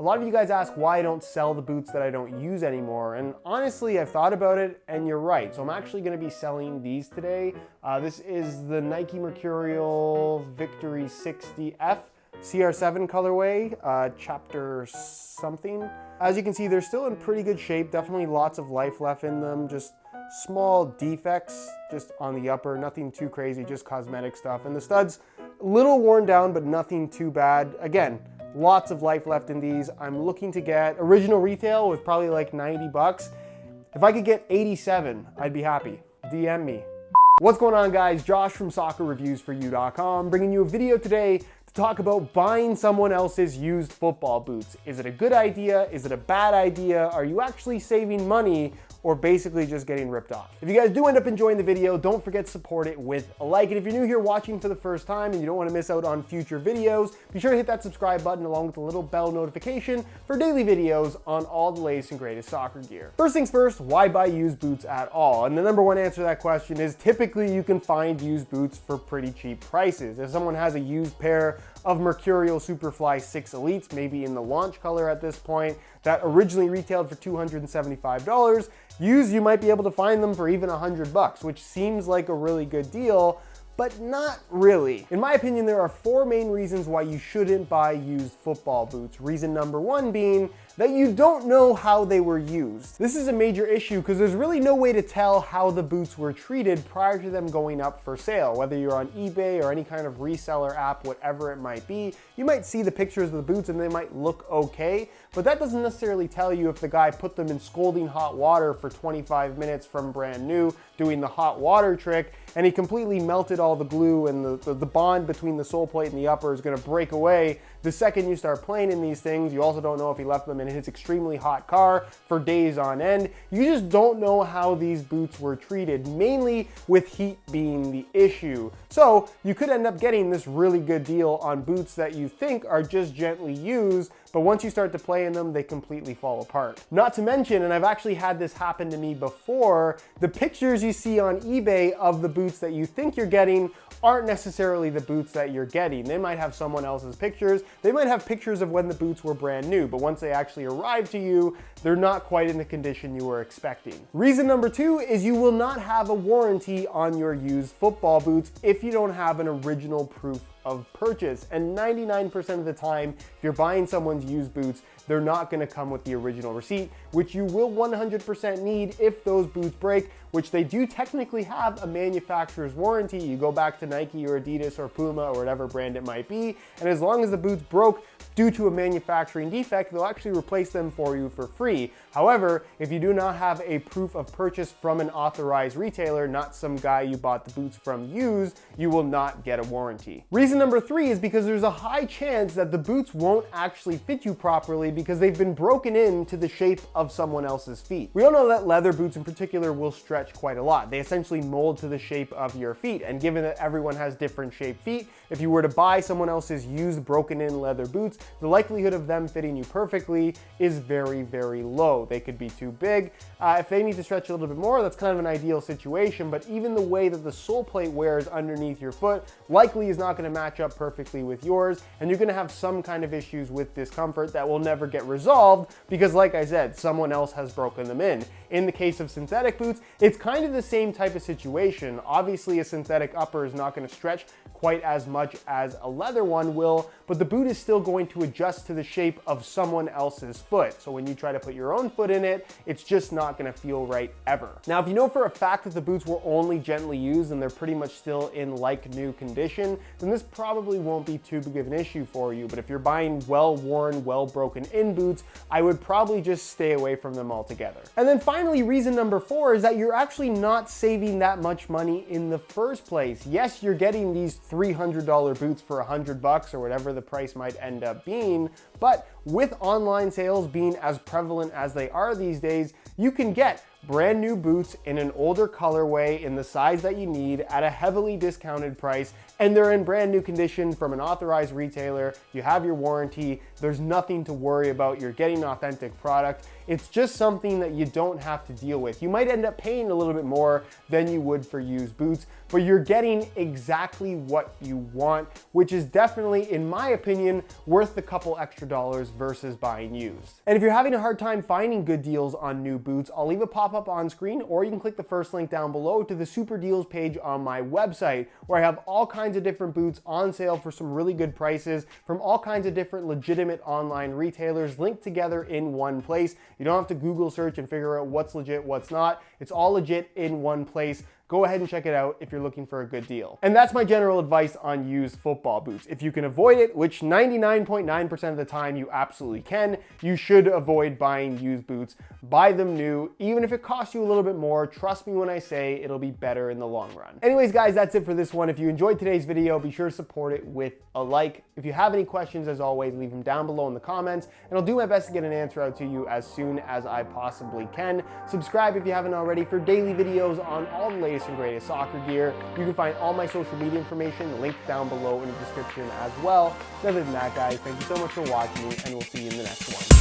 A lot of you guys ask why I don't sell the boots that I don't use anymore, and honestly, I've thought about it, and you're right. So I'm actually going to be selling these today. This is the Nike Mercurial Victory 60F CR7 colorway, chapter something. As you can see, they're still in pretty good shape. Definitely lots of life left in them. Just small defects just on the upper, nothing too crazy, just cosmetic stuff. And the studs, a little worn down, but nothing too bad. Again, lots of life left in these. I'm looking to get original retail with probably like 90 bucks. If I could get 87, I'd be happy. DM me. What's going on, guys? Josh from soccerreviewsforyou.com, bringing you a video today to talk about buying someone else's used football boots. Is it a good idea? Is it a bad idea? Are you actually saving money or basically just getting ripped off? If you guys do end up enjoying the video, don't forget to support it with a like. And if you're new here watching for the first time and you don't want to miss out on future videos, be sure to hit that subscribe button along with the little bell notification for daily videos on all the latest and greatest soccer gear. First things first, why buy used boots at all? And the number one answer to that question is typically you can find used boots for pretty cheap prices. If someone has a used pair of Mercurial Superfly 6 Elites, maybe in the launch color at this point, that originally retailed for $275, used, you might be able to find them for even 100 bucks, which seems like a really good deal, but not really. In my opinion, there are four main reasons why you shouldn't buy used football boots. Reason number one being that you don't know how they were used. This is a major issue because there's really no way to tell how the boots were treated prior to them going up for sale. Whether you're on eBay or any kind of reseller app, whatever it might be, you might see the pictures of the boots and they might look okay, but that doesn't necessarily tell you if the guy put them in scalding hot water for 25 minutes from brand new, doing the hot water trick, and he completely melted all the glue, and the bond between the sole plate and the upper is gonna break away the second you start playing in these things. You also don't know if he left them in his extremely hot car for days on end. You just don't know how these boots were treated, mainly with heat being the issue. So you could end up getting this really good deal on boots that you think are just gently used, but once you start to play in them, they completely fall apart. Not to mention, and I've actually had this happen to me before, the pictures you see on eBay of the boots that you think you're getting aren't necessarily the boots that you're getting. They might have someone else's pictures. They might have pictures of when the boots were brand new, but once they actually arrive to you, they're not quite in the condition you were expecting. Reason number two is you will not have a warranty on your used football boots if you don't have an original proof of purchase. And 99% of the time, if you're buying someone's used boots, they're not gonna come with the original receipt, which you will 100% need if those boots break, which they do technically have a manufacturer's warranty. You go back to Nike or Adidas or Puma or whatever brand it might be, and as long as the boots broke due to a manufacturing defect, they'll actually replace them for you for free. However, if you do not have a proof of purchase from an authorized retailer, not some guy you bought the boots from used, you will not get a warranty. Reason number three is because there's a high chance that the boots won't actually fit you properly because they've been broken into the shape of someone else's feet. We all know that leather boots in particular will stretch quite a lot. They essentially mold to the shape of your feet, and given that everyone has different shaped feet, if you were to buy someone else's used broken in leather boots, the likelihood of them fitting you perfectly is very, very low. They could be too big. If they need to stretch a little bit more, that's kind of an ideal situation, but even the way that the sole plate wears underneath your foot likely is not going to match up perfectly with yours, and you're going to have some kind of issues with discomfort that will never get resolved because, like I said, someone else has broken them in. In the case of synthetic boots, it's kind of the same type of situation. Obviously, a synthetic upper is not going to stretch quite as much as a leather one will, but the boot is still going to adjust to the shape of someone else's foot. So when you try to put your own foot in it, it's just not going to feel right ever. Now, if you know for a fact that the boots were only gently used and they're pretty much still in like new condition, then this probably won't be too big of an issue for you. But if you're buying well-worn, well-broken in boots, I would probably just stay away from them altogether. And then finally, reason number four is that you're actually not saving that much money in the first place. Yes, you're getting these $300 boots for 100 bucks or whatever the price might end up being, but with online sales being as prevalent as they are these days, you can get brand new boots in an older colorway in the size that you need at a heavily discounted price, and they're in brand new condition from an authorized retailer. You have your warranty. There's nothing to worry about. You're getting an authentic product. It's just something that you don't have to deal with. You might end up paying a little bit more than you would for used boots, but you're getting exactly what you want, which is definitely, in my opinion, worth the couple extra dollars versus buying used. And if you're having a hard time finding good deals on new boots, I'll leave a pop-up on screen, or you can click the first link down below to the super deals page on my website, where I have all kinds of different boots on sale for some really good prices from all kinds of different legitimate online retailers linked together in one place. You don't have to Google search and figure out what's legit, what's not. It's all legit in one place. Go ahead and check it out if you're looking for a good deal. And that's my general advice on used football boots. If you can avoid it, which 99.9% of the time you absolutely can, you should avoid buying used boots. Buy them new, even if it costs you a little bit more. Trust me when I say it'll be better in the long run. Anyways, guys, that's it for this one. If you enjoyed today's video, be sure to support it with a like. If you have any questions, as always, leave them down below in the comments, and I'll do my best to get an answer out to you as soon as I possibly can. Subscribe if you haven't already for daily videos on all the latest and greatest soccer gear. You can find all my social media information linked down below in the description as well. Other than that, guys, thank you so much for watching, and we'll see you in the next one.